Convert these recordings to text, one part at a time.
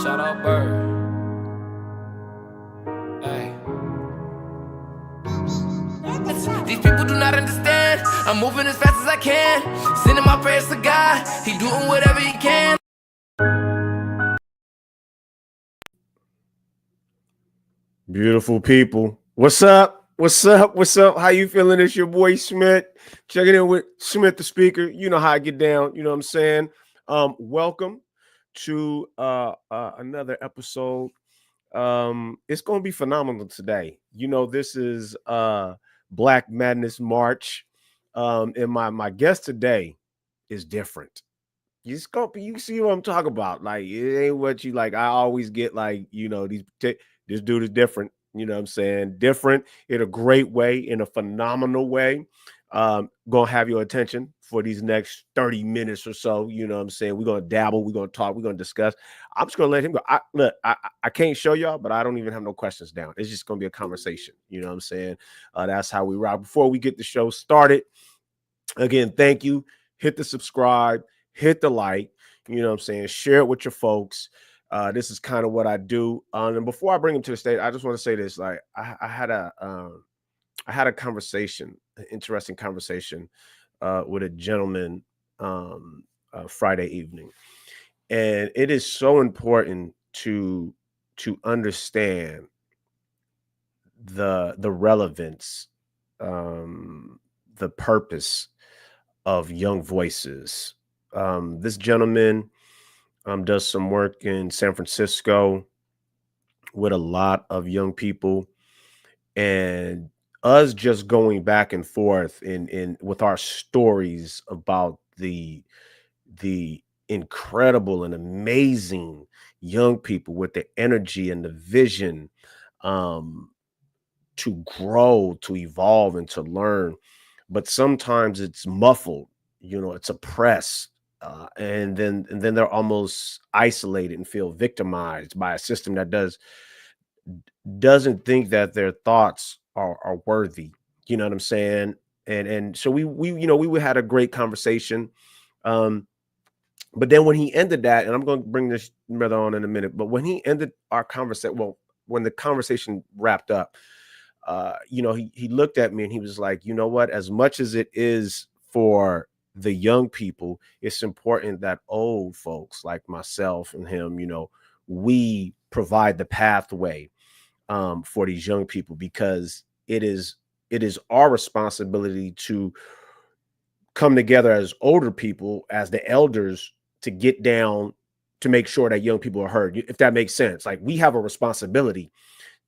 Shout out Bird. Hey. These people do not understand. I'm moving as fast as I can. Sending my prayers to God. He doing whatever he can. Beautiful people. What's up? What's up? What's up? How you feeling? It's your boy Smith. Checking in with Smith the speaker. You know how I get down. You know what I'm saying? Welcome to another episode. It's gonna be phenomenal today. You know, this is Black Madness March. And my guest today is different. You see what I'm talking about. Like, it ain't what you like. I always get like, this dude is different. You know what I'm saying? Different in a great way, in a phenomenal way. Gonna have your attention for these next 30 minutes or so. You know what I'm saying? We're gonna dabble, we're gonna talk, we're gonna discuss. I'm just gonna let him go. I can't show y'all, but I don't even have no questions down. It's just gonna be a conversation. You know what I'm saying? That's how we rock. Before we get the show started, again, thank you. Hit the subscribe, hit the like, you know what I'm saying? Share it with your folks. This is kind of what I do. And before I bring him to the stage, I just want to say this. Like, I had a conversation, an interesting conversation with a gentleman Friday evening. And it is so important to understand the relevance, the purpose of young voices. This gentleman does some work in San Francisco with a lot of young people, and us just going back and forth in with our stories about the incredible and amazing young people with the energy and the vision to grow, to evolve, and to learn. But sometimes it's muffled, it's oppressed, and then they're almost isolated and feel victimized by a system that doesn't think that their thoughts are worthy. You know what I'm saying? And so we had a great conversation. But then when he ended that, and I'm going to bring this brother on in a minute, but when he ended our conversation, well, when the conversation wrapped up, he looked at me and he was like, you know what? As much as it is for the young people, it's important that old folks like myself and him, we provide the pathway for these young people, because it is our responsibility to come together as older people, as the elders, to get down to make sure that young people are heard. If that makes sense, like, we have a responsibility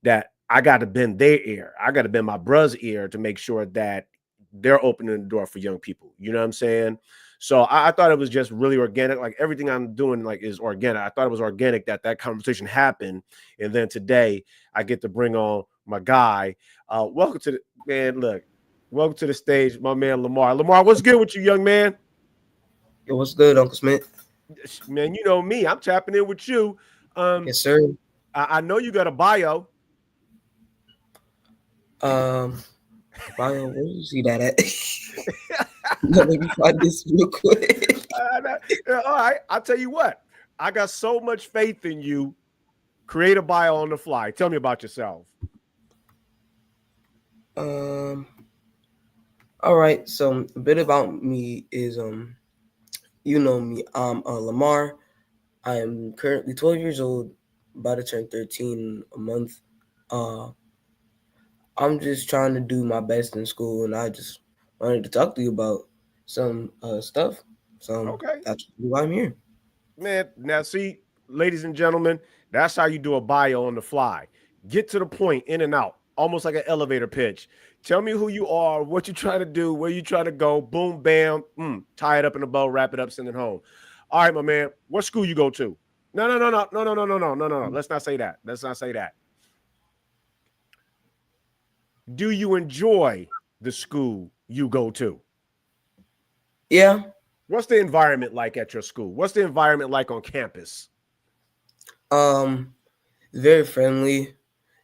that I got to bend their ear. I got to bend my brother's ear to make sure that they're opening the door for young people. You know what I'm saying? So I thought it was just really organic. Like, everything I'm doing, like, is organic. I thought it was organic that conversation happened. And then today I get to bring on my guy. Welcome to the man. Look, welcome to the stage, my man, Lamar. Lamar, what's good with you, young man? Yo, what's good, Uncle Smith? Man, you know me. I'm tapping in with you. Yes, sir. I know you got a bio. Bio, where do you see that at? Let me find this real quick. All right, I'll tell you what. I got so much faith in you. Create a bio on the fly. Tell me about yourself. All right. So a bit about me is you know me. I'm Lamar. I am currently 12 years old, about to turn 13 in a month. Uh, I'm just trying to do my best in school, and I just wanted to talk to you about some stuff. So Okay. that's why I'm here. Man, now see, ladies and gentlemen, that's how you do a bio on the fly. Get to the point, in and out, almost like an elevator pitch. Tell me who you are, what you're trying to do, where you're trying to go. Boom, bam, tie it up in a bow, wrap it up, send it home. All right, my man, what school you go to? No. Let's not say that. Let's not say that. Do you enjoy the school you go to? Yeah. What's the environment like at your school? What's the environment like on campus? Very friendly.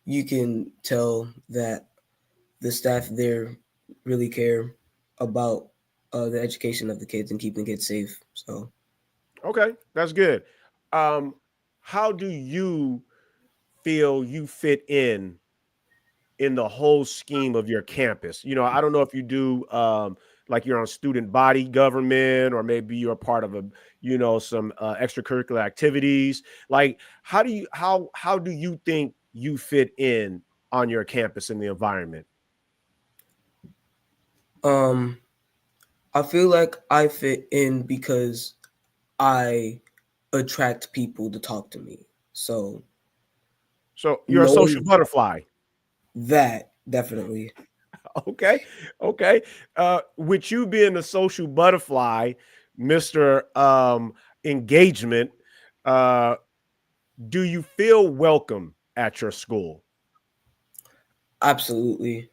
You can tell that the staff there really care about the education of the kids and keeping kids safe. So, Okay, that's good. Um, how do you feel you fit in the whole scheme of your campus? You know, I don't know if you do like you're on student body government, or maybe you're a part of a, you know, some extracurricular activities. Like, how do you think you fit in on your campus in the environment? I feel like I fit in because I attract people to talk to me. So So you're a social knowing butterfly. that, definitely. Okay. Okay. With you being a social butterfly, Mr. Engagement, uh, do you feel welcome at your school? Absolutely.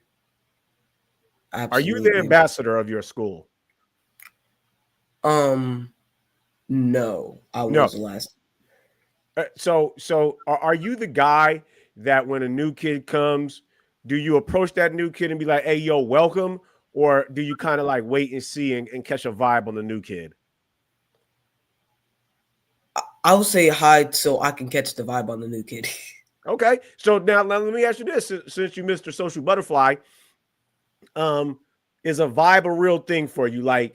Are you the Absolutely. ambassador of your school? Um, no, I No. was last. So are you the guy that when a new kid comes, do you approach that new kid and be like, hey, yo, welcome? Or do you kind of like wait and see and catch a vibe on the new kid? I'll say hi so I can catch the vibe on the new kid. Okay. So now let me ask you this: since you Mr. Social Butterfly, um, is a vibe a real thing for you? Like,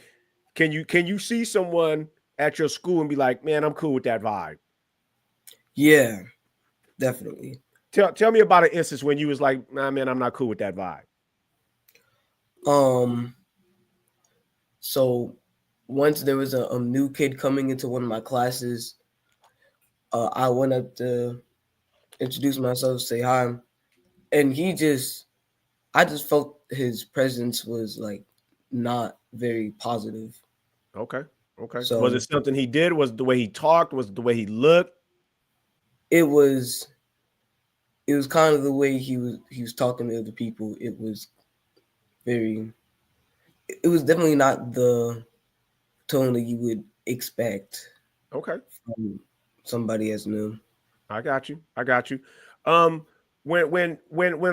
can you see someone at your school and be like, man, I'm cool with that vibe? Yeah, definitely. Tell me about an instance when you was like, nah, man, I'm not cool with that vibe. Um, so once there was a new kid coming into one of my classes, I went up to introduce myself, say hi, and I just felt his presence was like not very positive. Okay. Okay. Was it So something he did? Was it the way he talked? Was it the way he looked? it was kind of the way he was talking to other people. Very it was definitely not the tone that you would expect Okay. from somebody as new. I got you. I got you. Um, when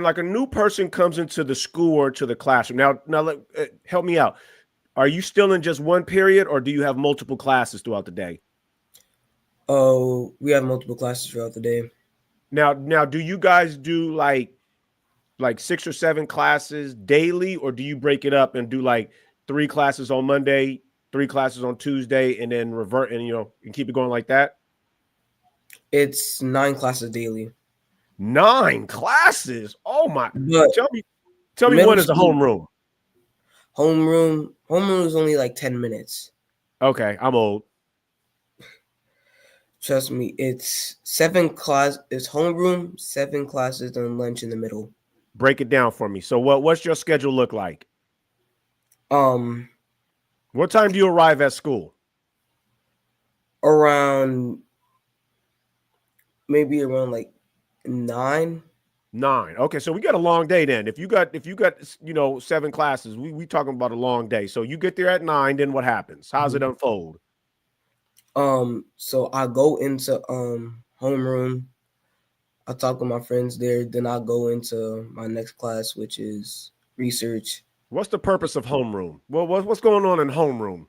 like a new person comes into the school or to the classroom. Help me out. Are you still in just one period, or do you have multiple classes throughout the day? Oh, we have multiple classes throughout the day. Now, do you guys do like 6 or 7 classes daily, or do you break it up and do like 3 classes on Monday, 3 classes on Tuesday, and then revert and and keep it going like that? It's 9 classes daily. 9 classes. Oh my! But Tell me, tell me middle one is a school homeroom. homeroom is only like 10 minutes. Okay, I'm old. Trust me, it's homeroom, 7 classes, and lunch in the middle. Break it down for me. So what's your schedule look like? Um, What time do you arrive at school? around maybe around like 9. 9. Okay, so we got a long day then. If you got 7 classes, we talking about a long day. So you get there at 9, then what happens? How's it unfold? So I go into homeroom. I talk with my friends there. Then I go into my next class, which is research. What's the purpose of homeroom? Well, what's going on in homeroom?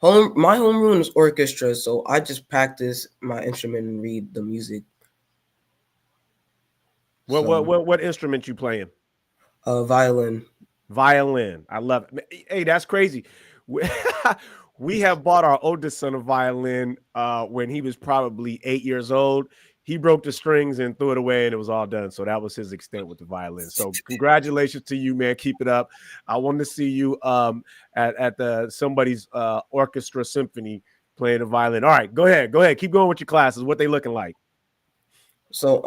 My homeroom is orchestra, so I just practice my instrument and read the music. What So, what what what instrument you playing? violin. Violin. I love it. Hey, that's crazy. We, we have bought our oldest son a violin when he was probably 8 years old. He broke the strings and threw it away, and it was all done. So that was his extent with the violin. So congratulations to you, man. Keep it up. I want to see you at the somebody's orchestra symphony playing the violin. All right, go ahead. Keep going with your classes. What they looking like? So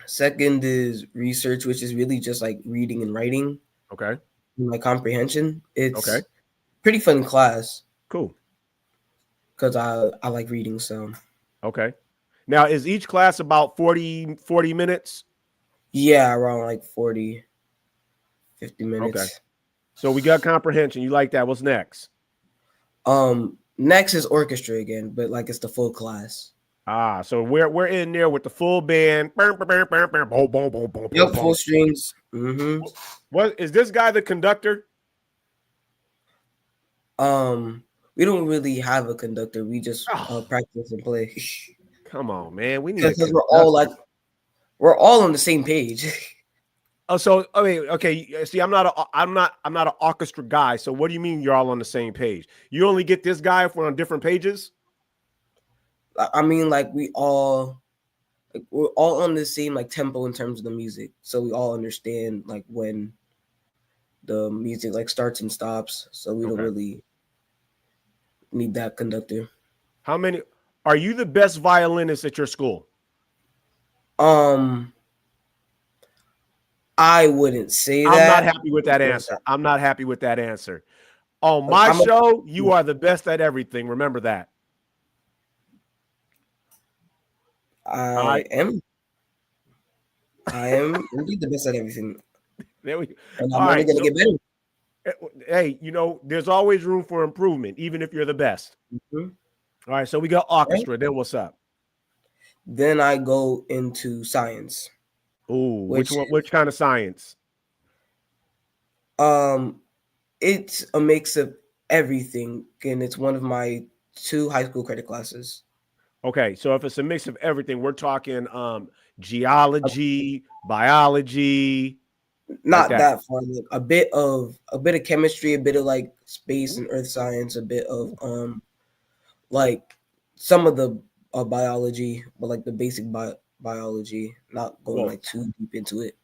second is research, which is really just like reading and writing. Okay. My comprehension. Okay. It's pretty fun class Cool. because I like reading. So Okay. Now, is each class about 40 minutes? yeah, around like 40, 50 Okay. minutes. So we got comprehension. You like that? What's next? Next is orchestra again, but like it's the full class. So we're in there with the full band. Yep, full strings. What is this guy the conductor? Um, we don't really have a conductor. We just Oh, practice and play come on, man. We need a because conductor. we're all on the same page. Oh, so I mean, okay. See, I'm not an orchestra guy. So what do you mean you're all on the same page? You only get this guy if we're on different pages? I mean, like we're all on the same like tempo in terms of the music, so we all understand like when the music like starts and stops. So we don't Okay. really need that conductor. How many are you the best violinist at your school? Um, I wouldn't say I'm not that. happy with that answer. I'm not happy with that answer. On my I'm a, show, you are the best at everything. Remember that. All I right. am. I am indeed the best at everything, There we go. and All I'm only right. gonna So get better. hey, there's always room for improvement, even if you're the best. Mhm. All right. So we got Right? orchestra. Then what's up? Then I go into science, Ooh, which which one? Which kind of science? um it's a mix of everything, and it's one of my 2 high school credit classes. Okay, so if it's a mix of everything, we're talking geology, biology, like Not that. that far, like a bit of chemistry, a bit of like space and earth science, a bit of like some of the biology, but like the basic biology, not going Well, like too deep into it.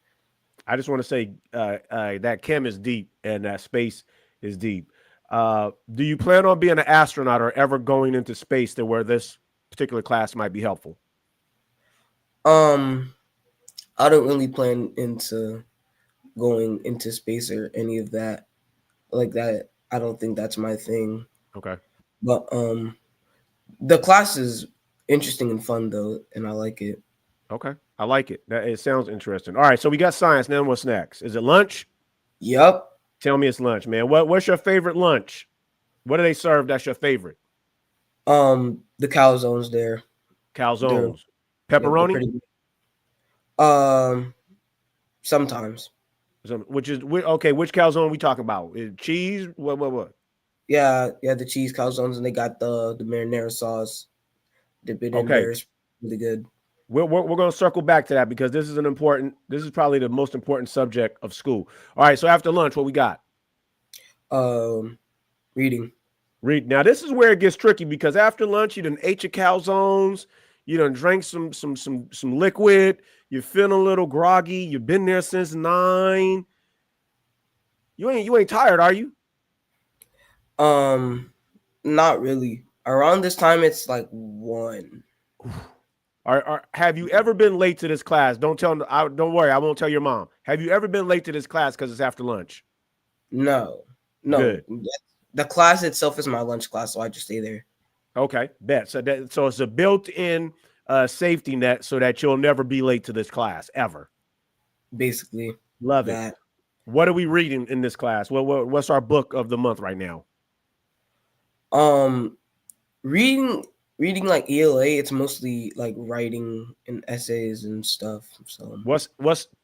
I just want to say that chem is deep and that space is deep. Do you plan on being an astronaut or ever going into space to where this particular class might be helpful? Um, I don't really plan into going into space or any of that like that. I don't think that's my thing. Okay. But the class is interesting and fun though, and I like it. Okay. I like it. It sounds interesting. All right. So we got science. Then what's next? Is it lunch? Yup. Tell me it's lunch, man. What's your favorite lunch? What do they serve that's your favorite? The calzones there. They're Calzones. they're Pepperoni? pretty good. Um sometimes. Which is okay, which calzone we talking about? Cheese? What? Yeah, the cheese calzones, and they got the marinara sauce. Dip it in Okay. there. It's really good. We're going to circle back to that because this is probably the most important subject of school. All right, so after lunch, what we got? Reading. Read. Now this is where it gets tricky because after lunch you done ate your calzones, you done drank some liquid, you're feeling a little groggy, you've been there since 9. You ain't tired, are you? Not really. Around this time, it's like 1. Have you ever been late to this class? Don't worry, I won't tell your mom. Have you ever been late to this class because it's after lunch? No. Good. The class itself is my lunch class, so I just stay there. Okay, bet. So it's a built-in safety net so that you'll never be late to this class ever. Basically, Love that. it. What are we reading in this class? What's our book of the month right now? Reading like ELA, it's mostly like writing and essays and stuff. So What's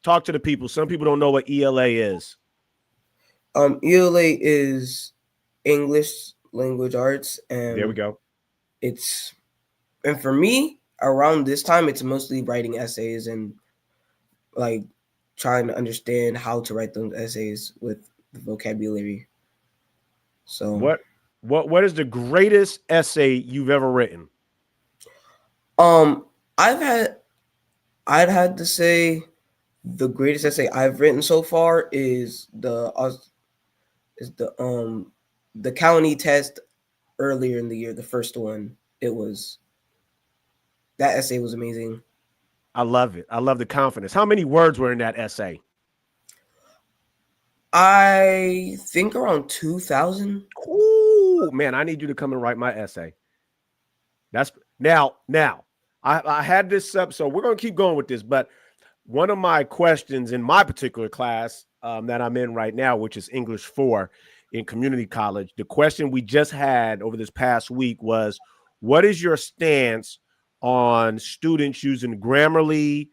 talk to the people. Some people don't know what ELA is. ELA is English language arts, and There we go. and for me around this time it's mostly writing essays and like trying to understand how to write those essays with the vocabulary. So what is the greatest essay you've ever written? I'd had to say the greatest essay I've written so far is the county test earlier in the year, the first one. That essay was amazing. I love it. I love the confidence. How many words were in that essay? I think around 2,000. Ooh, man, I need you to come and write my essay. That's now. I had this up, so we're gonna keep going with this. But one of my questions in my particular class that I'm in right now, which is English 4 in community college, the question we just had over this past week was, what is your stance on students using Grammarly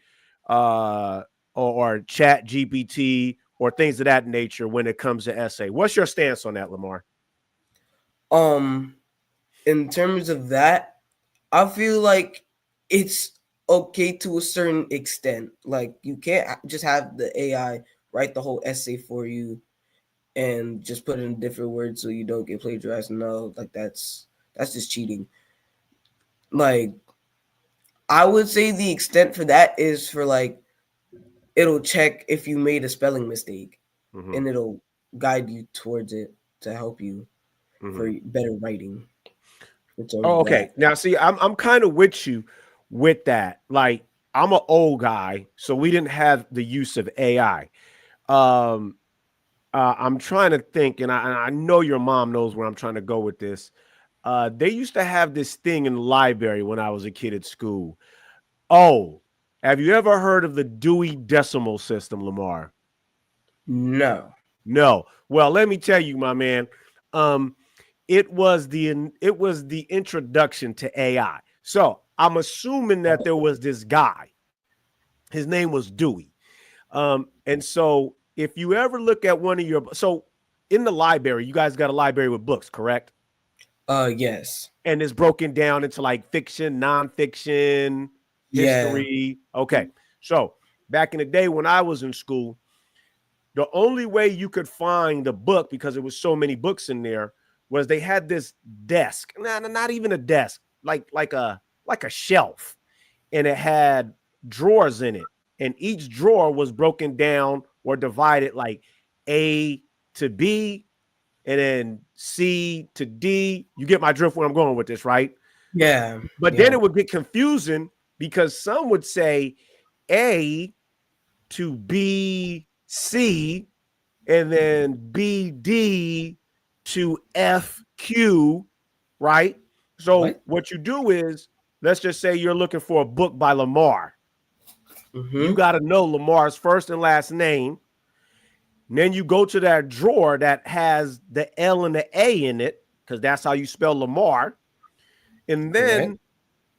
or Chat GPT or things of that nature when it comes to essay? What's your stance on that, Lamar? in terms of that, I feel like it's okay to a certain extent. Like you can't just have the AI write the whole essay for you and just put it in different words so you don't get plagiarized. No, like that's just cheating. Like I would say the extent for that is for like it'll check if you made a spelling mistake and it'll guide you towards it to help you for better writing. In terms Oh, of okay. that. Now, see, I'm kind of with you with that. Like, I'm an old guy, so we didn't have the use of AI. Um, I'm trying to think, and I know your mom knows where I'm trying to go with this. They used to have this thing in the library when I was a kid at school. Oh, have you ever heard of the Dewey Decimal System, Lamar? No. No. Well, let me tell you, my man. Um, it was the introduction to AI. So I'm assuming that there was this guy. His name was Dewey. And so if you ever look at one of your so in the library, you guys got a library with books, correct? Yes. And it's broken down into like fiction, nonfiction, Yeah. history. Okay. So back in the day when I was in school, the only way you could find the book because there was so many books in there was they had this desk, not even a desk, like a shelf, and it had drawers in it, and each drawer was broken down or divided like A to B, and then C to D. You get my drift where I'm going with this, right? Yeah. But then Yeah. it would get confusing because some would say A to B C and then BD to FQ, right? So What? what you do is, let's just say you're looking for a book by Lamar. You Mm-hmm. got to know Lamar's first and last name. And then you go to that drawer that has the L and the A in it, because that's how you spell Lamar. And Correct. then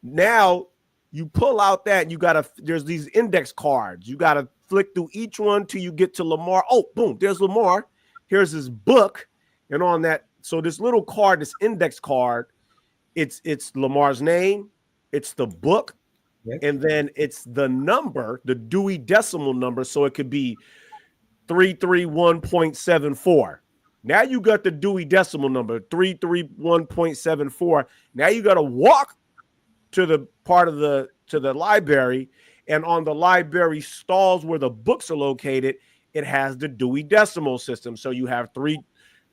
now you pull out that you gotta, there's these index cards. You gotta flick through each one till you get to Lamar. Oh, boom, there's Lamar. Here's his book. And on that, so this little card, this index card, it's Lamar's name, it's the book, Correct. and then it's the number, the Dewey Decimal number. So it could be 331.74. Now you got the Dewey Decimal number, 331.74. Now you got to walk to the part of the library, and on the library stalls where the books are located, it has the Dewey Decimal System. So you have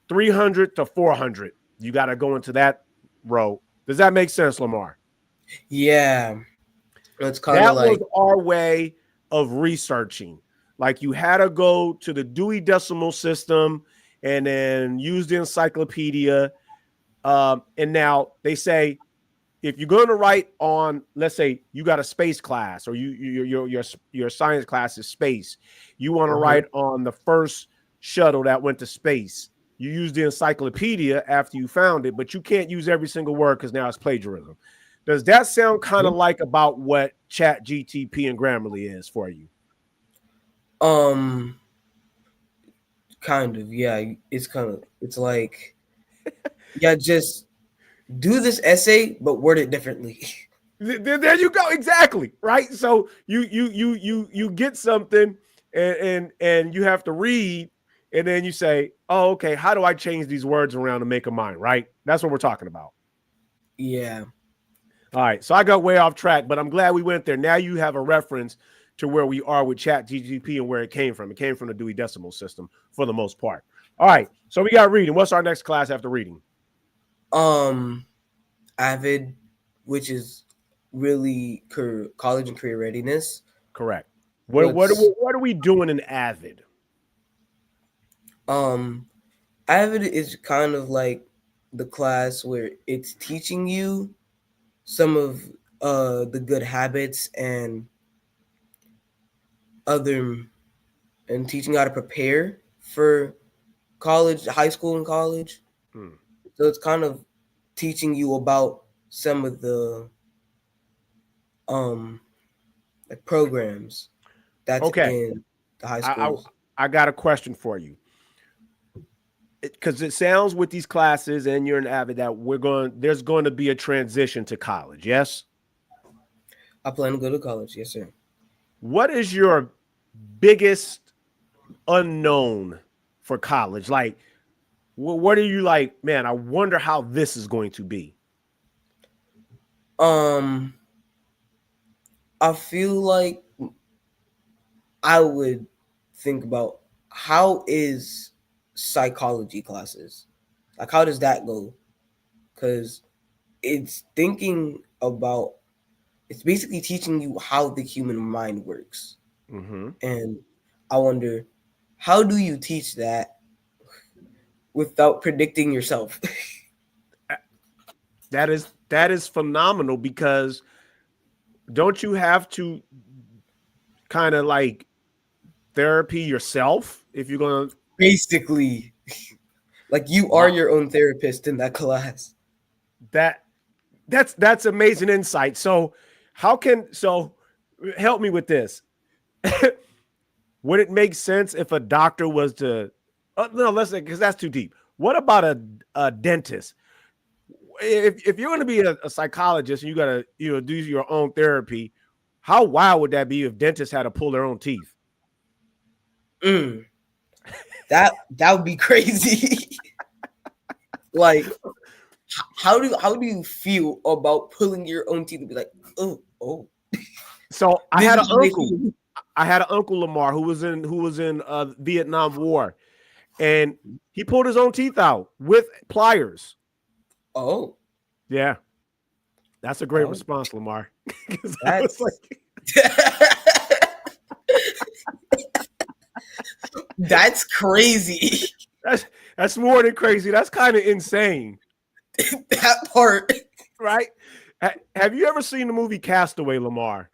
300 to 400. You got to go into that row. Does that make sense, Lamar? Yeah. It's kind of That was like our way of researching. Like you had to go to the Dewey Decimal System and then use the encyclopedia. And now they say, if you're going to write on, let's say you got a space class, or your science class is space, you want to write on the first shuttle that went to space. You use the encyclopedia after you found it, but you can't use every single word because now it's plagiarism. Does that sound kind of like about what Chat GTP and Grammarly is for you? kind of, yeah. It's like, yeah, just do this essay but word it differently. There you go, exactly, right? So you get something, and you have to read, and then you say, oh, okay, how do I change these words around to make them mine, right? That's what we're talking about. Yeah. All right, so I got way off track, but I'm glad we went there. Now you have a reference to where we are with Chat GTP and where it came from. It came from the Dewey Decimal System for the most part. All right, so we got reading. What's our next class after reading? Avid, which is really college and career readiness. Correct. What are we doing in Avid? Avid is kind of like the class where it's teaching you some of the good habits and other and teaching how to prepare for college, high school and college. So it's kind of teaching you about some of the like programs that's Okay. in the high schools. I got a question for you. because it sounds with these classes and you're an Avid that there's going to be a transition to college. Yes. I plan to go to college. Yes, sir. What is your biggest unknown for college? Like, what are you like, man, I wonder how this is going to be? I feel like I would think about how is psychology classes? Like, how does that go? Because it's basically teaching you how the human mind works. Mm-hmm. And I wonder, how do you teach that without predicting yourself? That is phenomenal, because don't you have to kind of like therapy yourself if you're going to Basically, like you are your own therapist in that class. that's amazing insight. So help me with this. Would it make sense if a doctor was to no, let's say, because that's too deep. What about a dentist? If you're going to be a psychologist and you got to do your own therapy, how wild would that be if dentists had to pull their own teeth? That would be crazy. Like, how do you feel about pulling your own teeth and be like, oh? So I had an uncle Lamar who was in Vietnam War, and he pulled his own teeth out with pliers. Oh, yeah, that's a great response, Lamar. That's crazy. That's more than crazy. That's kind of insane. That part, right? Have you ever seen the movie Castaway, Lamar?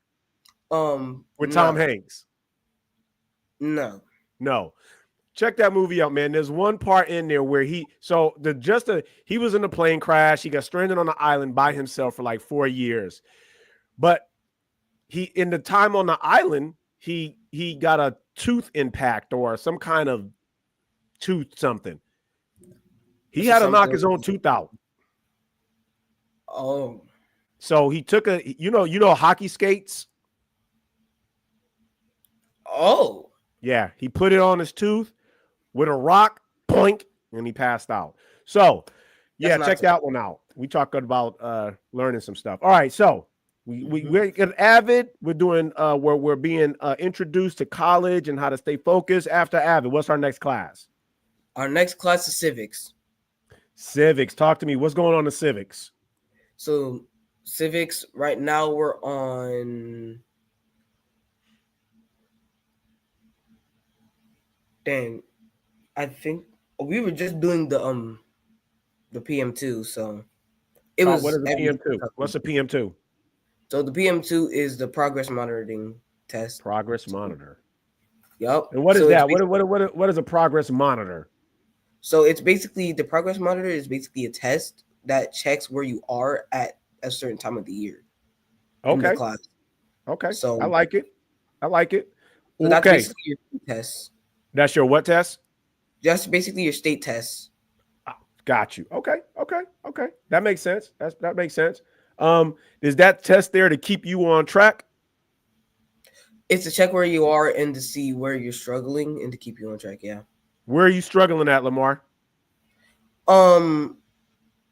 With Tom Hanks? No. Check that movie out, man. There's one part in there where he was in a plane crash. He got stranded on the island by himself for like 4 years. But in the time on the island, he got a tooth impact or some kind of tooth something. He had to knock his own tooth out. Oh. So he took hockey skates. Oh. Yeah, he put it on his tooth with a rock, poink, and he passed out. So, yeah, check that one out. We talked about learning some stuff. All right, so we're an Avid. We're doing we're being introduced to college and how to stay focused. After Avid, what's our next class? Our next class is civics. Civics. Talk to me. What's going on in civics? So civics right now we're on. Dang, I think we were just doing the PM2. So it was. What is the PM2? What's the PM2? So the PM2 is the progress monitoring test. Progress monitor. Yep. And what is that? What is a progress monitor? So it's basically the progress monitor is basically a test that checks where you are at a certain time of the year. Okay. In the class. Okay. So I like it. So that's basically your test. That's your what test? Just basically your state test. Got you. Okay. That makes sense. That makes sense. Is that test there to keep you on track? It's to check where you are and to see where you're struggling and to keep you on track. Yeah. Where are you struggling at, Lamar? I'm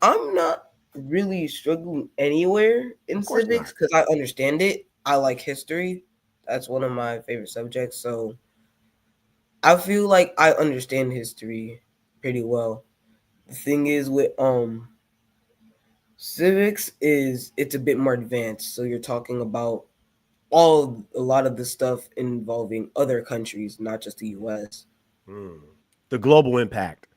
not really struggling anywhere in civics because I understand it. I like history. That's one of my favorite subjects. So I feel like I understand history pretty well. The thing is with civics it's a bit more advanced. So you're talking about a lot of the stuff involving other countries, not just the US. The global impact.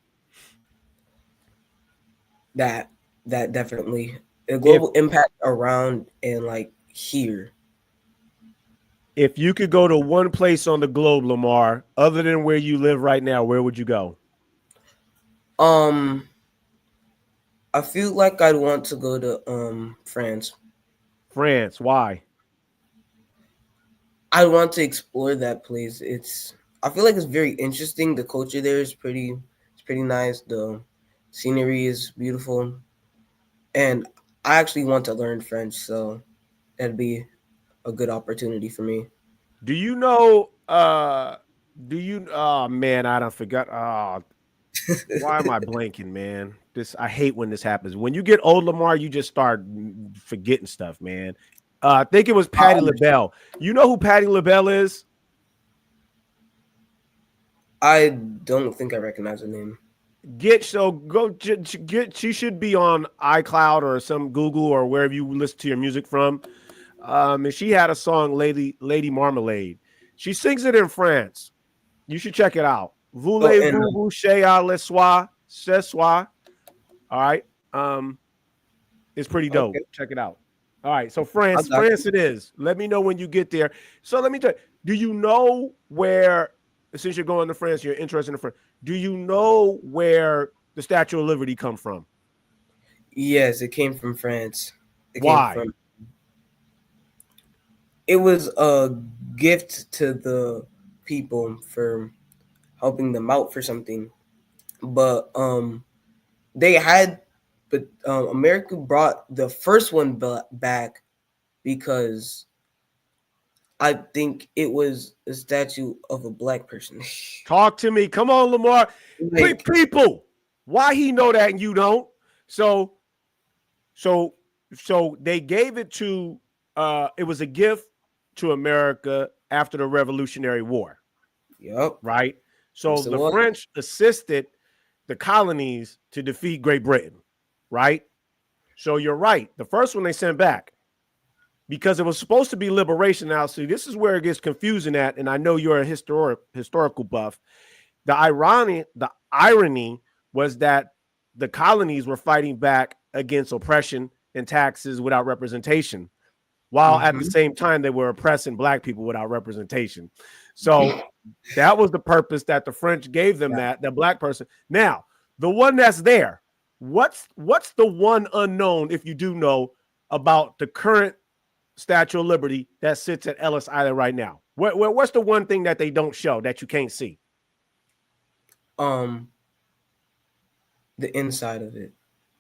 That definitely a global impact around and like here. If you could go to one place on the globe, Lamar, other than where you live right now, where would you go? I feel like I'd want to go to France. France, why? I want to explore that place. I feel like it's very interesting. The culture there is pretty pretty nice. The scenery is beautiful, and I actually want to learn French, so that'd be a good opportunity for me. Do you know? Do you? Oh man, I don't forgot. Why am I blanking, man? This I hate when this happens. When you get old, Lamar, you just start forgetting stuff, man. I think it was Patti LaBelle. You know who Patti LaBelle is? I don't think I recognize the name. Get. She should be on iCloud or some Google or wherever you listen to your music from. And she had a song, Lady Marmalade. She sings it in France. You should check it out. Voulez-vous coucher à le soir? Ce soir. All right. It's pretty dope. Okay. Check it out. All right. So France it is. Let me know when you get there. So let me tell you, do you know where, since you're going to France, you're interested in France, do you know where the Statue of Liberty come from? Yes, it came from France. Why? It was a gift to the people for helping them out for something. But America brought the first one back because I think it was a statue of a black person. Talk to me. Come on, Lamar. People, why he know that and you don't? So they gave it to it was a gift to America after the Revolutionary War. Yep. Right? So the French assisted the colonies to defeat Great Britain, right? So you're right. The first one they sent back because it was supposed to be liberation. Now, see, this is where it gets confusing at, and I know you're a historical buff. The irony was that the colonies were fighting back against oppression and taxes without representation, while at the same time they were oppressing black people without representation. So that was the purpose that the French gave them, that black person. Now, the one that's there, what's the one unknown, if you do know, about the current Statue of Liberty that sits at Ellis Island right now? What's the one thing that they don't show that you can't see? The inside of it.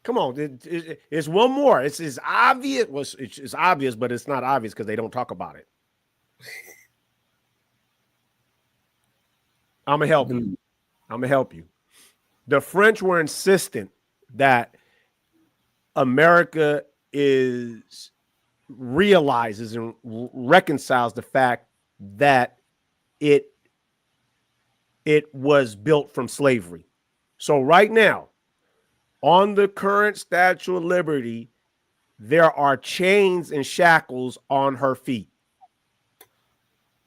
Come on, it's one more. It's obvious. Well, it's obvious, but it's not obvious because they don't talk about it. I'm gonna help you. The French were insistent that America realizes and reconciles the fact that it was built from slavery. So right now, on the current Statue of Liberty, there are chains and shackles on her feet.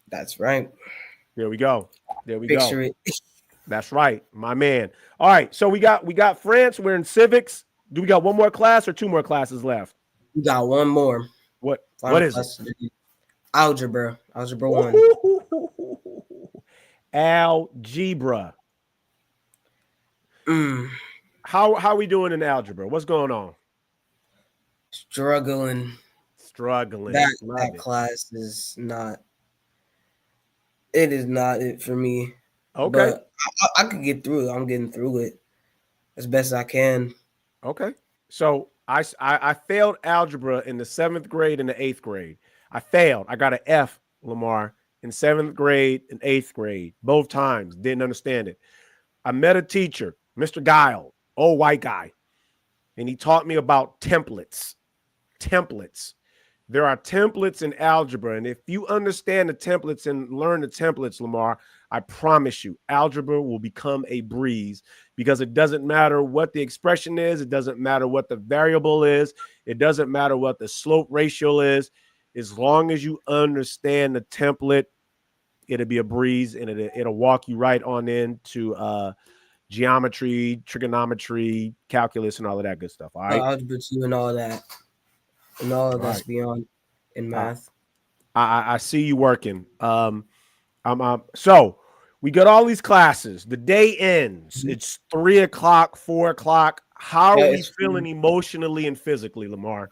That's right. There we go. Picture it. That's right, my man. All right, so we got France. We're in civics. Do we got one more class or two more classes left? We got one more. What is it? Algebra. Algebra 1. Algebra. How are we doing in algebra? What's going on? Struggling. That class is not. It is not it for me. Okay. But I could get through it. I'm getting through it as best I can. Okay. So I failed algebra in the 7th grade and the 8th grade. I failed. I got an F, Lamar, in 7th grade and 8th grade. Both times. Didn't understand it. I met a teacher, Mr. Guile, old white guy, and he taught me about templates. There are templates in algebra, and if you understand the templates and learn the templates, Lamar, I promise you, algebra will become a breeze because it doesn't matter what the expression is. It doesn't matter what the variable is. It doesn't matter what the slope ratio is. As long as you understand the template, it'll be a breeze, and it'll walk you right on into geometry, trigonometry, calculus, and all of that good stuff. All right, algebra 2 and all that. And all of that's beyond in math. I see you working. So we got all these classes. The day ends. It's 3 o'clock, 4 o'clock. How are we feeling emotionally and physically, Lamar?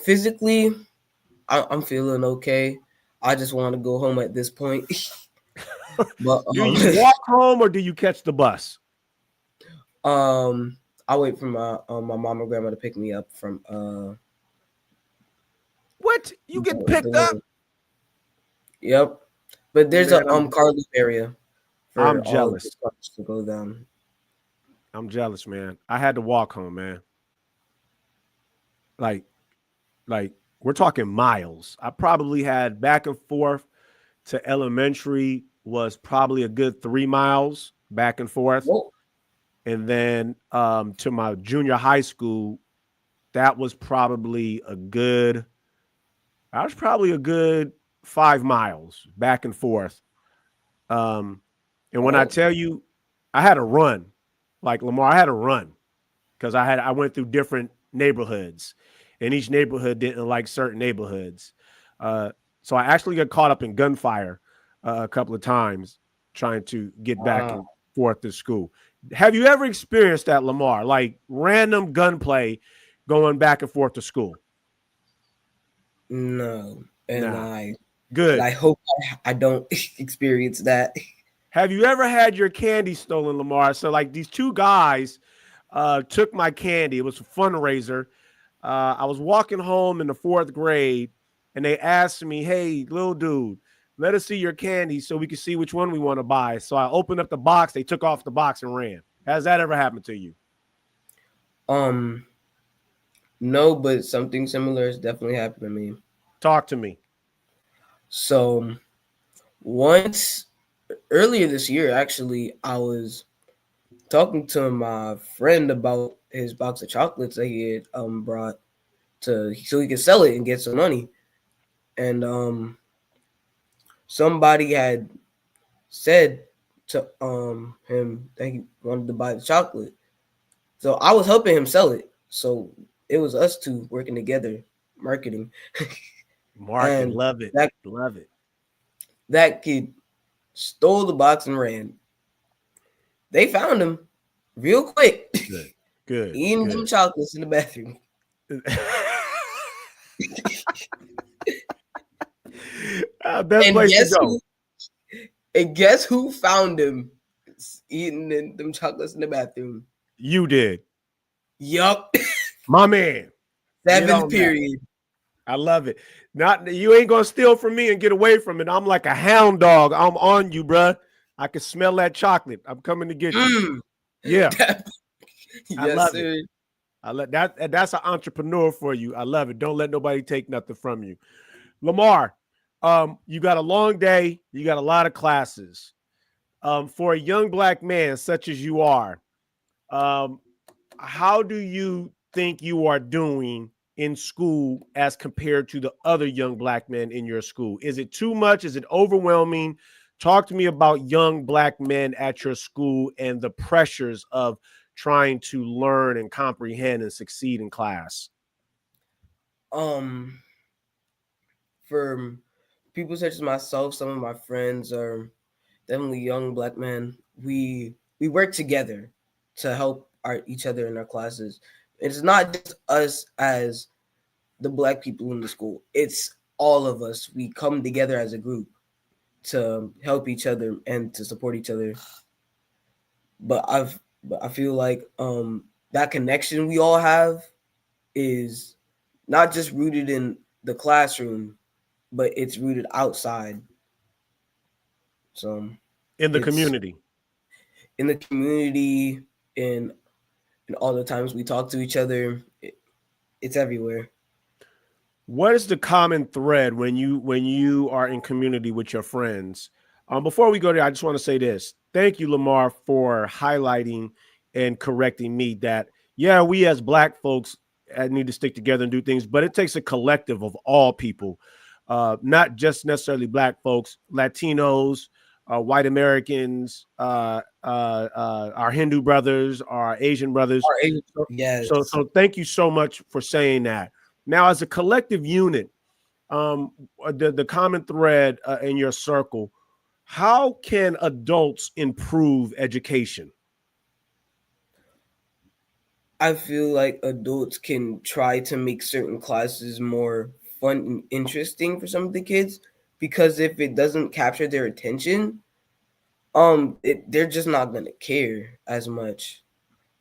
Physically, I'm feeling okay. I just want to go home at this point. But Do you walk home or do you catch the bus? I wait for my mom or grandma to pick me up from What? You get the picked up? little- Yep. But there's Man, a car loop area I'm for all of the jealous. cars to go down. I'm jealous, man. I had to walk home, man. Like we're talking miles. I probably had back and forth to elementary was probably a good 3 miles back and forth. Whoa. And then to my junior high school, that was probably a good 5 miles back and forth. And when I tell you, I had to run, like Lamar, I had to run because I went through different neighborhoods, and each neighborhood didn't like certain neighborhoods. So I actually got caught up in gunfire a couple of times trying to get back and forth to school. Have you ever experienced that, Lamar? Like random gunplay going back and forth to school? No. And Nah. Good. I hope I don't experience that. Have you ever had your candy stolen, Lamar? So like these two guys took my candy. It was a fundraiser. I was walking home in the 4th grade and they asked me, "Hey, little dude, let us see your candy so we can see which one we want to buy." So I opened up the box. They took off the box and ran. Has that ever happened to you? No, but something similar has definitely happened to me. Talk to me. So once earlier this year, actually, I was talking to my friend about his box of chocolates that he had brought so he could sell it and get some money. And somebody had said to him that he wanted to buy the chocolate. So I was helping him sell it. So it was us two working together, marketing. Marketing, love it. Love it. That kid stole the box and ran. They found him real quick. Good. Eating them chocolates in the bathroom. Best place to go. And guess who found him eating them chocolates in the bathroom? You did. Yup. My man. 7th period. I love it. Not you ain't gonna steal from me and get away from it. I'm like a hound dog. I'm on you, bruh. I can smell that chocolate. I'm coming to get you. Yeah. I love it. I let that. That's an entrepreneur for you. I love it. Don't let nobody take nothing from you. Lamar, you got a long day. You got a lot of classes. For a young black man such as you are, how do you think you are doing in school as compared to the other young black men in your school? Is it too much? Is it overwhelming? Talk to me about young black men at your school and the pressures of trying to learn and comprehend and succeed in class. For people such as myself, some of my friends are definitely young black men. We work together to help each other in our classes. It's not just us as the black people in the school. It's all of us. We come together as a group to help each other and to support each other. But I feel like that connection we all have is not just rooted in the classroom, but it's rooted outside. So in the community, in all the times we talk to each other, it's everywhere. What is the common thread when you are in community with your friends? Before we go there, I just want to say this. Thank you, Lamar, for highlighting and correcting me that, yeah, we as black folks need to stick together and do things, but it takes a collective of all people, not just necessarily black folks, Latinos, white Americans, our Hindu brothers, our Asian brothers. Yes. So thank you so much for saying that. Now, as a collective unit, the common thread in your circle, how can adults improve education? I feel like adults can try to make certain classes more fun and interesting for some of the kids, because if it doesn't capture their attention, They're just not gonna care as much,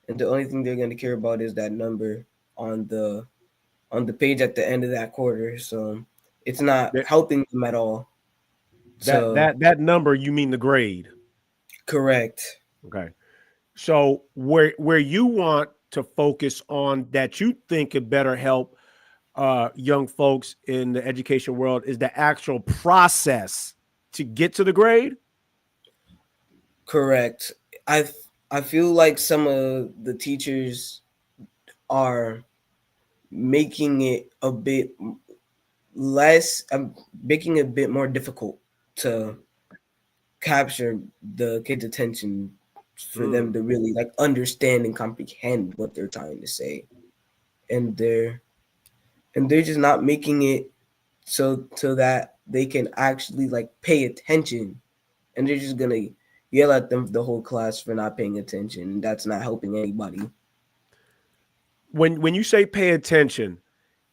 and the only thing they're gonna care about is that number on the page at the end of that quarter. So it's not That helping them at all. that So that that number, you mean the grade? correct. Okay. So where you want to focus on that you think could better help young folks in the education world is the actual process to get to the grade. Correct. I I feel like some of the teachers are making it a bit less, making it a bit more difficult to capture the kids' attention for them to really like understand and comprehend what they're trying to say, and they're just not making it so that they can actually like pay attention, and they're just gonna yell at them the whole class for not paying attention. That's not helping anybody. When you say pay attention,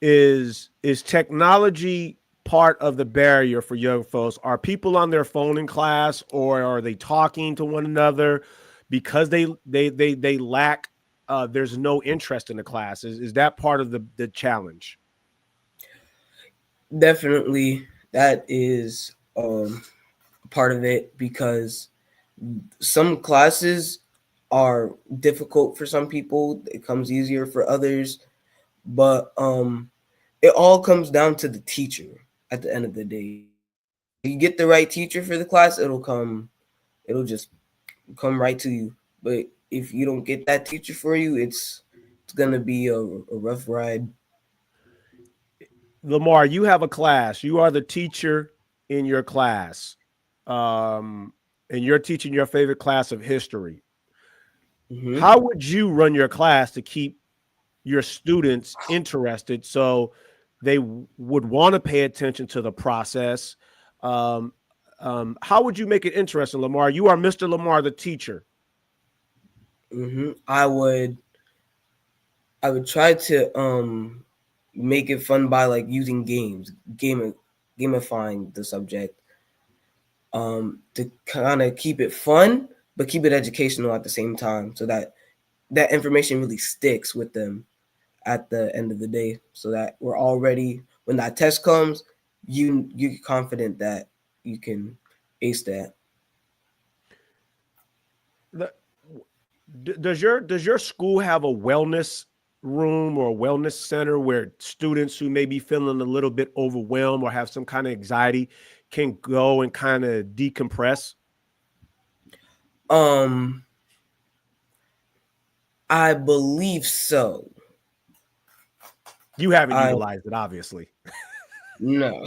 is technology part of the barrier for young folks? Are people on their phone in class, or are they talking to one another because they lack there's no interest in the class? Is that part of the challenge? Definitely, that is part of it, because some classes are difficult for some people. It comes easier for others, but it all comes down to the teacher at the end of the day. You get the right teacher for the class, it'll just come right to you. But if you don't get that teacher for you, it's gonna be a rough ride. Lamar, you have a class. You are the teacher in your class, and you're teaching your favorite class of history. Mm-hmm. How would you run your class to keep your students interested so they would want to pay attention to the process? How would you make it interesting, Lamar? You are Mr. Lamar, the teacher. Mm-hmm. I would try to make it fun by like using games, gamifying the subject, to kind of keep it fun but keep it educational at the same time, so that that information really sticks with them at the end of the day, so that we're already, when that test comes, you're confident that you can ace that. Does your school have a wellness room or a wellness center where students who may be feeling a little bit overwhelmed or have some kind of anxiety can go and kind of decompress? I believe so. You haven't utilized it, obviously. No.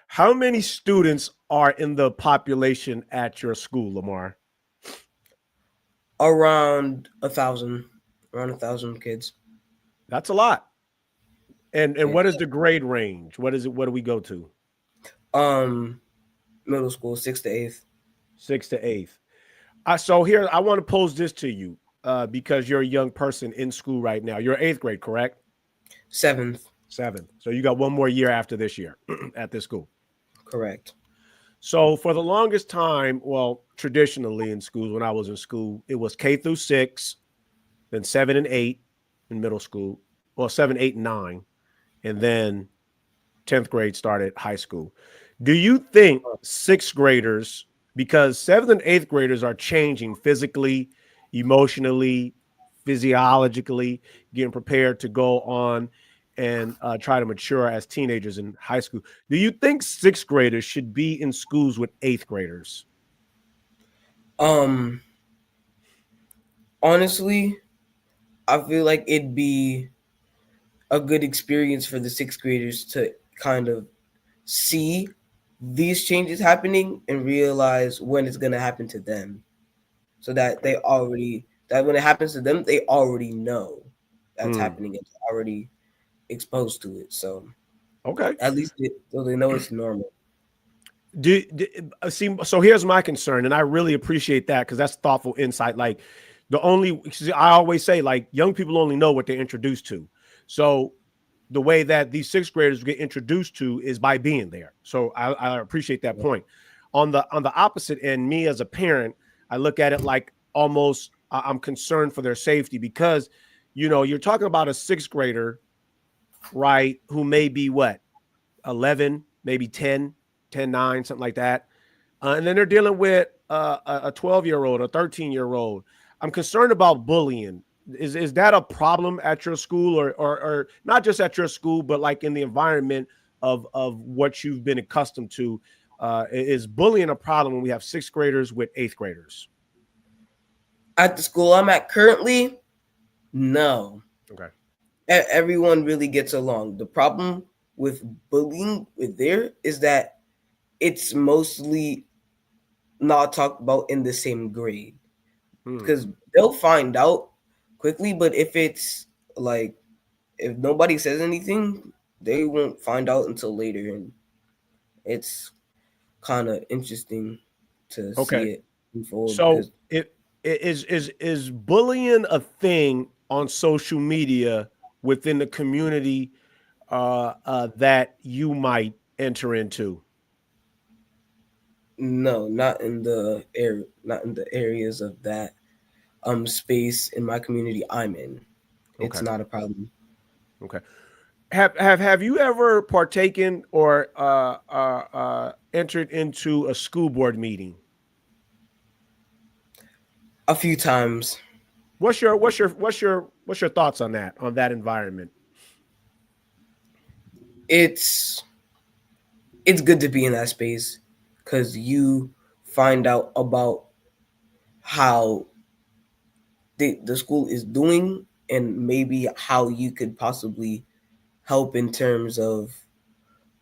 How many students are in the population at your school, Lamar? Around 1,000 kids. That's a lot. And what is the grade range? What is it? What do we go to? Middle school, 6th to 8th. 6th to 8th. So here, I want to pose this to you because you're a young person in school right now. You're 8th grade, correct? 7th. 7th. So you got one more year after this year at this school. Correct. So for the longest time, well, traditionally in schools, when I was in school, it was K through 6, then 7 and 8 in middle school, well, 7, 8, and 9, and then 10th grade started high school. Do you think 6th graders, because 7th and 8th graders are changing physically, emotionally, physiologically, getting prepared to go on and try to mature as teenagers in high school. Do you think 6th graders should be in schools with 8th graders? Honestly, I feel like it'd be a good experience for the 6th graders to kind of see these changes happening and realize when it's going to happen to them, so that that when it happens to them, they already know that's happening and already exposed to it. So okay, at least so they know it's normal. See, so here's my concern, and I really appreciate that because that's thoughtful insight. Like I always say, like, young people only know what they're introduced to. So the way that these 6th graders get introduced to is by being there. So I appreciate that point. On the opposite end, me as a parent, I look at it like almost I'm concerned for their safety because, you're talking about a sixth grader, right, who may be what, 11, maybe 10, 10, 9, something like that. And then they're dealing with a 12-year-old, a 13-year-old. I'm concerned about bullying. Is that a problem at your school or not just at your school, but like in the environment of what you've been accustomed to? Is bullying a problem when we have sixth graders with eighth graders? At the school I'm at currently, no. Okay. Everyone really gets along. The problem with bullying with there is that it's mostly not talked about in the same grade because they'll find out quickly. But if it's like, if nobody says anything, they won't find out until later, and it's kind of interesting to see it unfold. So it is bullying a thing on social media within the community that you might enter into? No, not in the areas of that space in my community I'm in. It's not a problem. Okay. Have you ever partaken or entered into a school board meeting? A few times. What's your thoughts on that environment? It's good to be in that space because you find out about how the school is doing and maybe how you could possibly help in terms of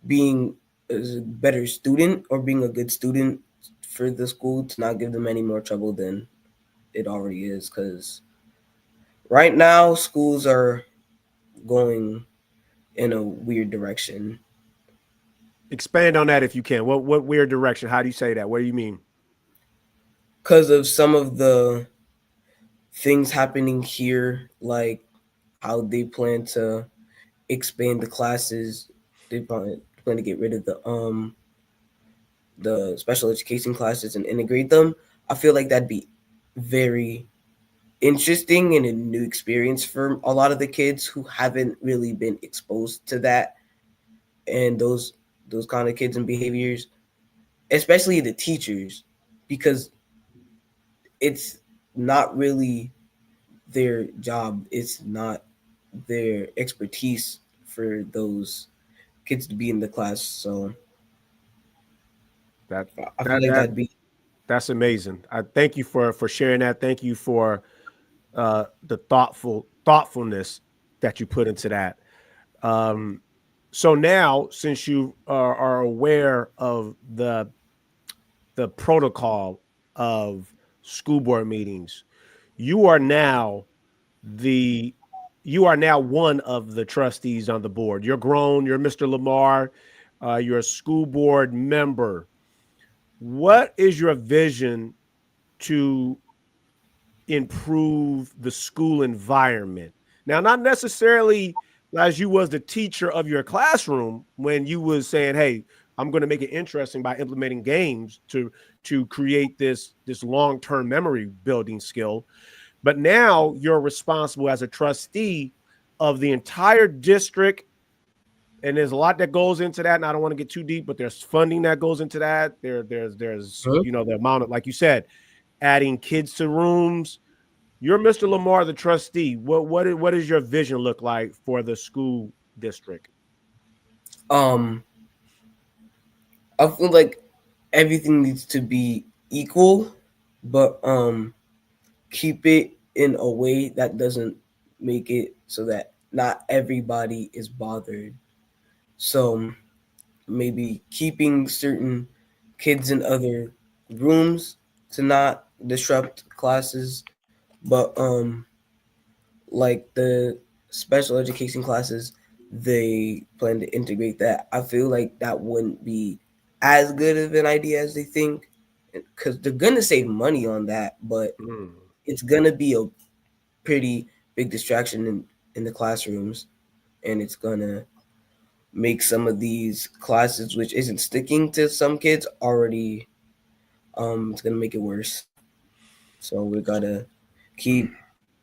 being a better student or being a good student for the school to not give them any more trouble than it already is. Because right now schools are going in a weird direction. Expand on that if you can. What weird direction? How do you say that? What do you mean? Because of some of the things happening here, like how they plan to expand the classes, they plan to get rid of the special education classes and integrate them. I feel like that'd be very interesting and a new experience for a lot of the kids who haven't really been exposed to that and those kind of kids and behaviors, especially the teachers, because it's not really their job. It's not their expertise for those kids to be in the class. So I feel like that'd be. That's amazing. I thank you for sharing that. Thank you for the thoughtfulness that you put into that. So now, since you are aware of the protocol of school board meetings, you are now one of the trustees on the board. You're grown. You're Mr. Lamar. You're a school board member. What is your vision to improve the school environment? Now, not necessarily as you was the teacher of your classroom when you was saying, hey, I'm going to make it interesting by implementing games to create this long-term memory building skill. But now you're responsible as a trustee of the entire district. And there's a lot that goes into that. And I don't want to get too deep, but there's funding that goes into that. There's the amount of, like you said, adding kids to rooms. You're Mr. Lamar, the trustee. What does your vision look like for the school district? I feel like everything needs to be equal, but keep it in a way that doesn't make it so that not everybody is bothered. So maybe keeping certain kids in other rooms to not disrupt classes, but like the special education classes, they plan to integrate that. I feel like that wouldn't be as good of an idea as they think, because they're gonna save money on that, but it's gonna be a pretty big distraction in the classrooms, and it's gonna make some of these classes, which isn't sticking to some kids, already it's gonna make it worse. So we gotta keep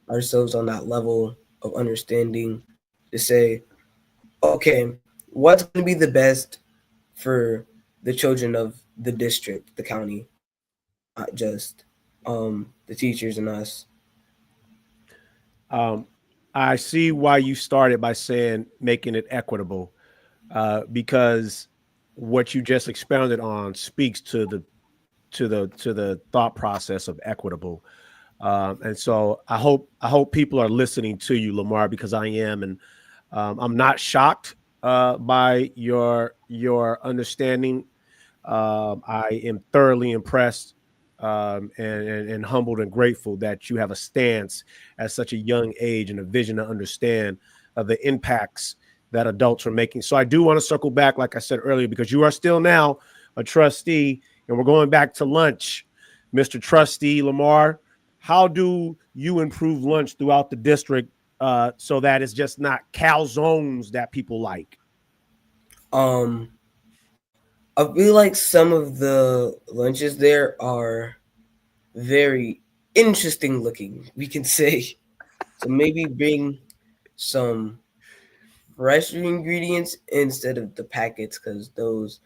ourselves on that level of understanding to say, okay, what's gonna be the best for the children of the district, the county, not just the teachers and us. I see why you started by saying making it equitable, because what you just expounded on speaks to the thought process of equitable. And so I hope people are listening to you, Lamar, because I am, and I'm not shocked by your understanding. I am thoroughly impressed, and humbled and grateful that you have a stance at such a young age and a vision to understand the impacts that adults are making. So I do want to circle back, like I said earlier, because you are still now a trustee, and we're going back to lunch, Mr. Trustee Lamar. How do you improve lunch throughout the district, so that it's just not calzones that people like? Um, I feel like some of the lunches there are very interesting looking, we can say. So maybe bring some fresh ingredients instead of the packets, because those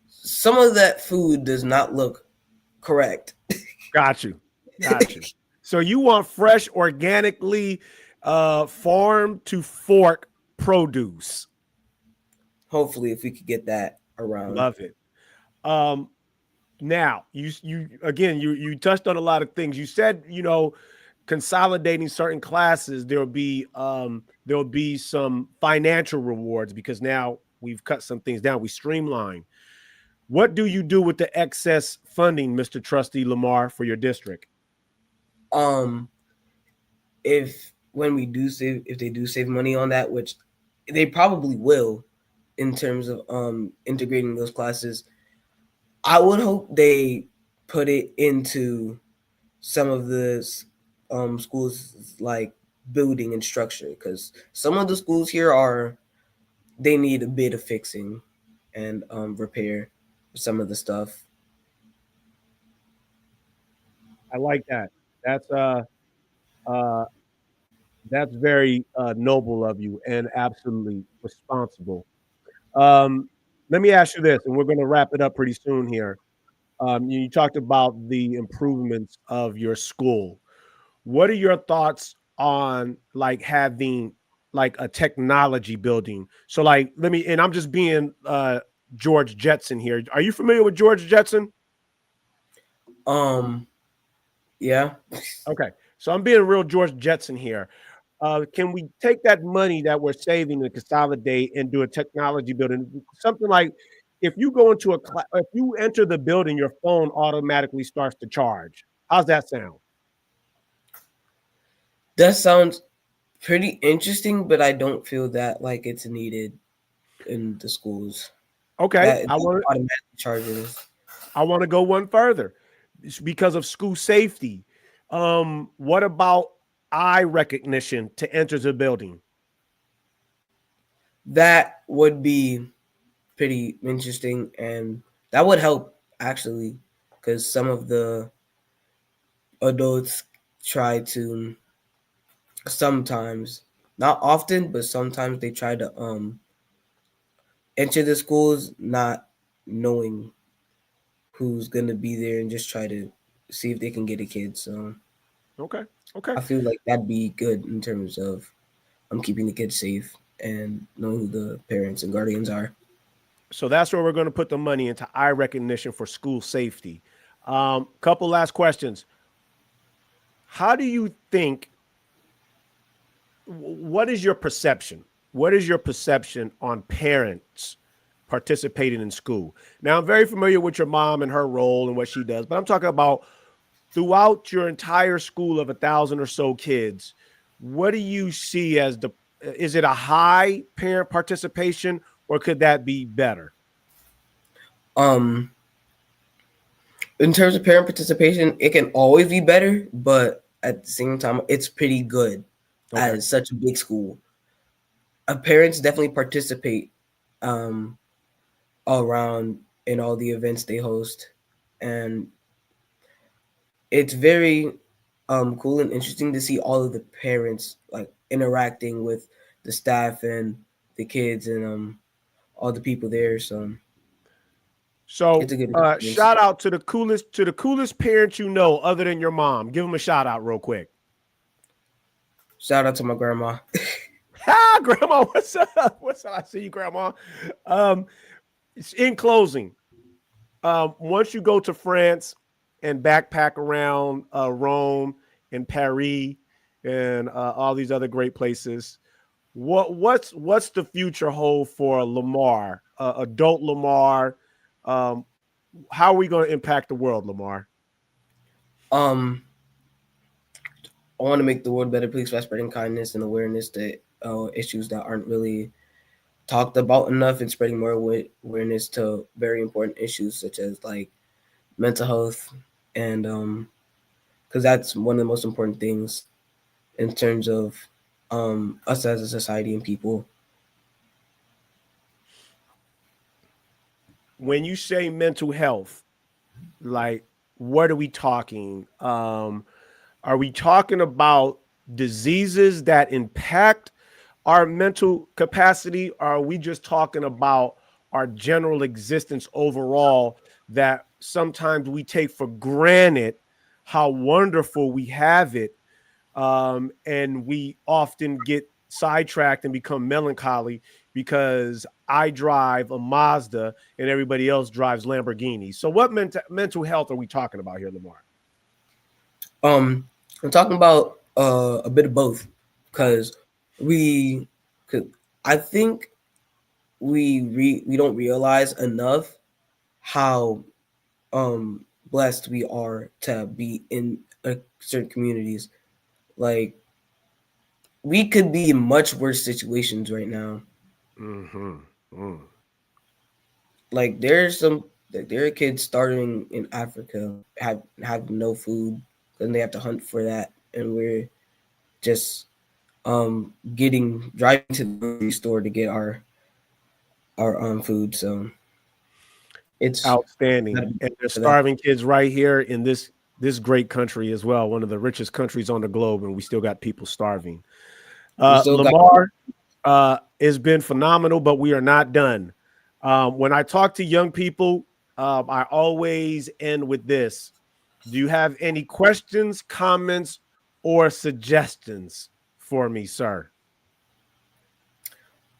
some of that food does not look correct. Got you. Got you. So you want fresh, organically farm to fork produce. Hopefully, if we could get that around. Love it. Um, Now, you again, you touched on a lot of things. You said, consolidating certain classes, there'll be some financial rewards because now we've cut some things down. We streamline. What do you do with the excess funding, Mr. Trustee Lamar, for your district? Um, if when we do save, if they do save money on that, which they probably will, in terms of integrating those classes, I would hope they put it into some of the schools, like building and structure, because some of the schools here they need a bit of fixing and repair some of the stuff. I like that. That's uh that's very noble of you and absolutely responsible. Um, Let me ask you this, and we're going to wrap it up pretty soon here. You talked about the improvements of your school. What are your thoughts on like having like a technology building? So like and I'm just being George Jetson here. Are you familiar with George Jetson? Um, yeah. Okay. So I'm being real George Jetson here. Can we take that money that we're saving and consolidate and do a technology building? Something like if you go into if you enter the building, your phone automatically starts to charge. How's that sound? That sounds pretty interesting, but I don't feel that like it's needed in the schools. Okay. That automatic charges. I want to go one further. It's because of school safety. What about eye recognition to enter the building? That would be pretty interesting, and that would help actually, because some of the adults try to sometimes, not often, but sometimes they try to enter the schools not knowing who's gonna be there and just try to see if they can get a kid. So Okay. Okay. I feel like that'd be good in terms of keeping the kids safe and knowing who the parents and guardians are. So that's where we're going to put the money into eye recognition for school safety. Couple last questions. How do you think? What is your perception? What is your perception on parents participating in school? Now, I'm very familiar with your mom and her role and what she does, but I'm talking about throughout your entire school of 1,000 or so kids. What do you see as is it a high parent participation or could that be better? In terms of parent participation, it can always be better, but at the same time, it's pretty good. Okay. As such a big school. Parents definitely participate around in all the events they host, and it's very cool and interesting to see all of the parents like interacting with the staff and the kids and all the people there. So it's So a good experience. shout out to the coolest parent you know other than your mom. Give them a shout out real quick. Shout out to my grandma. Hi, Grandma. What's up? What's up? I see you, Grandma. In closing, once you go to France and backpack around Rome and Paris and all these other great places, what's the future hold for Lamar, adult Lamar? How are we going to impact the world, Lamar? I want to make the world a better place by spreading kindness and awareness to issues that aren't really talked about enough, and spreading more awareness to very important issues such as like mental health, and because that's one of the most important things in terms of us as a society and people. When you say mental health, like what are we talking? Are we talking about diseases that impact our mental capacity? Or are we just talking about our general existence overall that sometimes we take for granted how wonderful we have it? And we often get sidetracked and become melancholy because I drive a Mazda and everybody else drives Lamborghini. So what mental health are we talking about here, Lamar? I'm talking about a bit of both, because I think we don't realize enough how blessed we are to be in certain communities. Like, we could be in much worse situations right now. Like, there are kids starving in Africa, have no food, and they have to hunt for that, and we're just driving to the grocery store to get our food. So it's outstanding. And there's starving kids right here in this great country as well, one of the richest countries on the globe, and we still got people starving. Lamar, it's been phenomenal, but we are not done. When I talk to young people, I always end with this. Do you have any questions, comments, or suggestions for me, sir?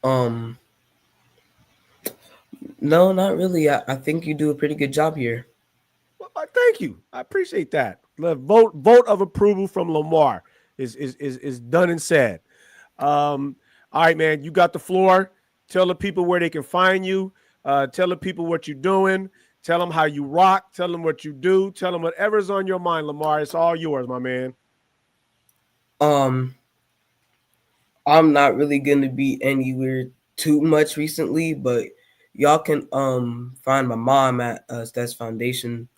No, not really. I think you do a pretty good job here. Well, thank you. I appreciate that. Vote of approval from Lamar is done and said. All right, man, you got the floor. Tell the people where they can find you. Tell the people what you're doing. Tell them how you rock. Tell them what you do. Tell them whatever's on your mind, Lamar. It's all yours, my man. I'm not really gonna be anywhere too much recently, but y'all can find my mom at Stats Foundation.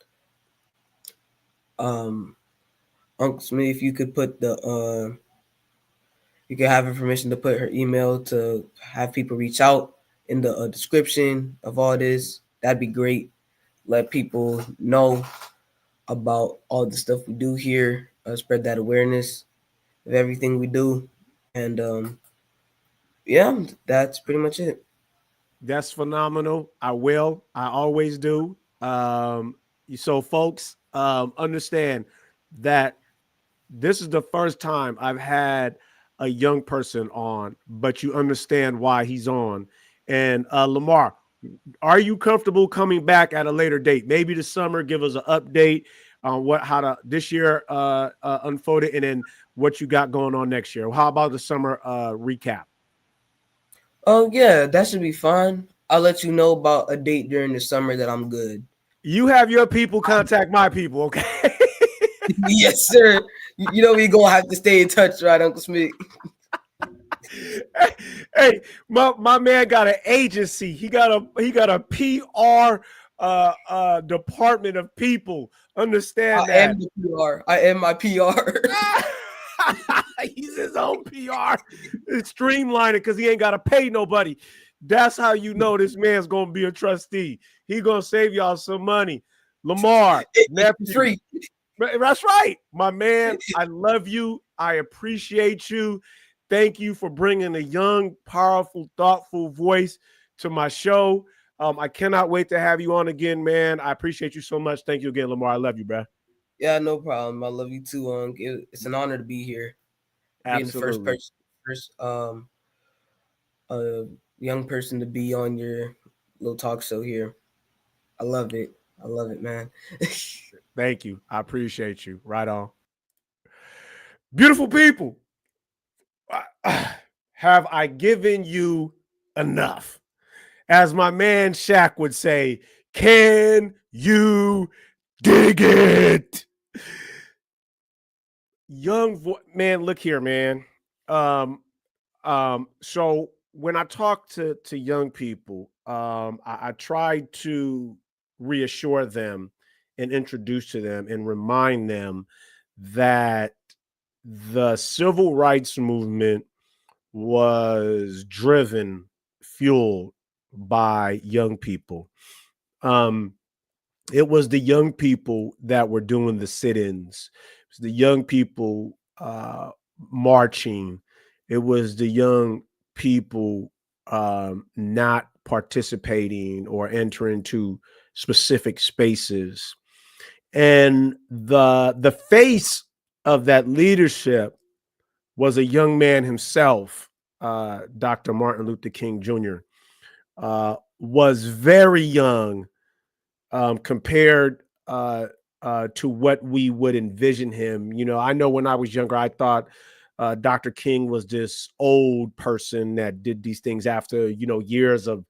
Uncle Smith, you could put you can have information to put her email to have people reach out in the description of all this. That'd be great. Let people know about all the stuff we do here. Spread that awareness of everything we do. And yeah, that's pretty much it. That's phenomenal. I will. I always do. So folks, understand that this is the first time I've had a young person on, but you understand why he's on. And Lamar, are you comfortable coming back at a later date? Maybe this summer, give us an update on how this year unfolded, and then what you got going on next year. How about the summer recap? Oh yeah, that should be fun. I'll let you know about a date during the summer that I'm good. You have your people contact my people, okay? Yes, sir. You know we gonna have to stay in touch, right, Uncle Smith? Hey, my man got an agency. He got a PR department of people. Understand that? I am the PR. I am my PR. He's his own PR. It's streamlining because he ain't got to pay nobody. That's how you know this man's gonna be a trustee. He gonna save y'all some money. Lamar, it's free. That's right, my man. I love you. I appreciate you. Thank you for bringing a young, powerful, thoughtful voice to my show. I cannot wait to have you on again, man. I appreciate you so much. Thank you again, Lamar. I love you, bro. Yeah, no problem. I love you too. It's an honor to be here, being the Absolutely. first uh young person to be on your little talk show here. I love it. I love it, man. Thank you. I appreciate you. Right on. Beautiful people. Have I given you enough? As my man Shaq would say, can you dig it? Man, look here, man. So when I talk to young people, I try to reassure them and introduce to them and remind them that the civil rights movement was driven, fueled by young people. It was the young people that were doing the sit-ins. It was the young people marching. It was the young people not participating or entering into specific spaces. And the face of that leadership was a young man himself, Dr. Martin Luther King Jr., was very young compared to what we would envision him. You know, I know when I was younger, I thought Dr. King was this old person that did these things after, you know, years of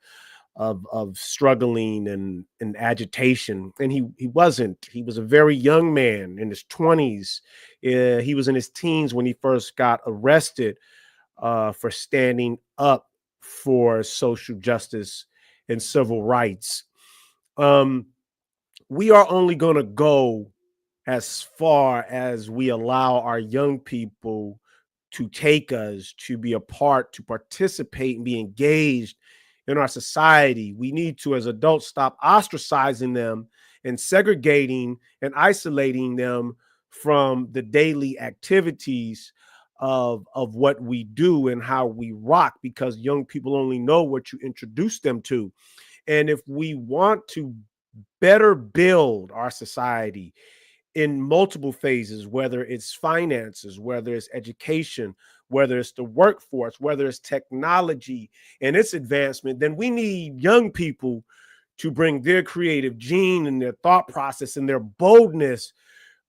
struggling and agitation. And he wasn't. He was a very young man in his 20s. He was in his teens when he first got arrested for standing up for social justice and civil rights. We are only going to go as far as we allow our young people to take us, to be a part, to participate and be engaged in our society. We need to, as adults, stop ostracizing them and segregating and isolating them from the daily activities of what we do and how we rock, because young people only know what you introduce them to. And if we want to better build our society in multiple phases, whether it's finances, whether it's education, whether it's the workforce, whether it's technology and its advancement, then we need young people to bring their creative gene and their thought process and their boldness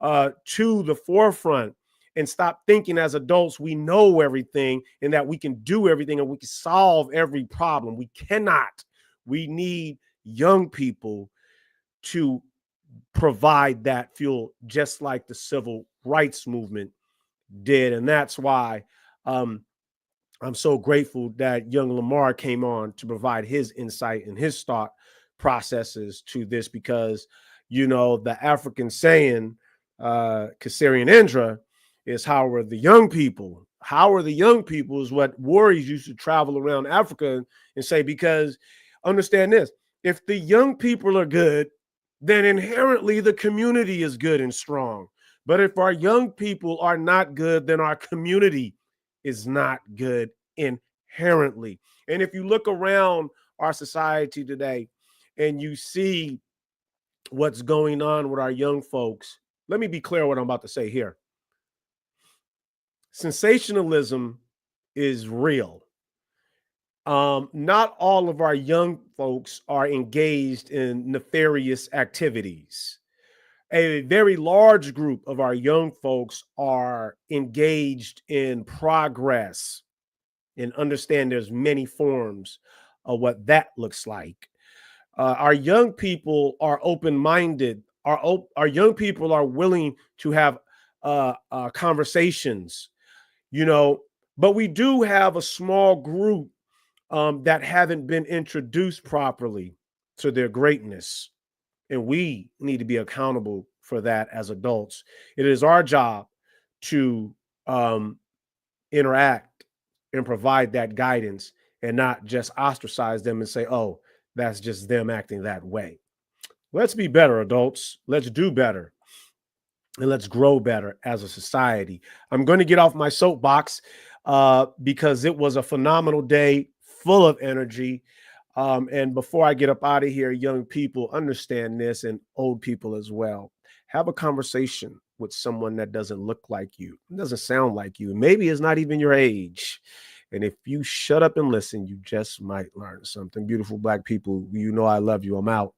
to the forefront, and stop thinking as adults we know everything and that we can do everything and we can solve every problem. We cannot. We need young people to provide that fuel, just like the civil rights movement did. And that's why I'm so grateful that young Lamar came on to provide his insight and his thought processes to this, because, you know, the African saying, Kasarian Indra, is how are the young people? How are the young people is what warriors used to travel around Africa and say, because understand this, if the young people are good, then inherently the community is good and strong. But if our young people are not good, then our community is not good inherently. And if you look around our society today and you see what's going on with our young folks, let me be clear what I'm about to say here. Sensationalism is real. Not all of our young folks are engaged in nefarious activities. A very large group of our young folks are engaged in progress and understand there's many forms of what that looks like. Our young people are open-minded. Our young people are willing to have conversations, you know, but we do have a small group that haven't been introduced properly to their greatness. And we need to be accountable for that as adults. It is our job to interact and provide that guidance and not just ostracize them and say, oh, that's just them acting that way. Let's be better, adults. Let's do better. and let's grow better as a society. I'm going to get off my soapbox because it was a phenomenal day, full of energy. And before I get up out of here, young people, understand this, and old people as well. Have a conversation with someone that doesn't look like you, doesn't sound like you, maybe it's not even your age. And if you shut up and listen, you just might learn something. Beautiful Black people, you know I love you. I'm out.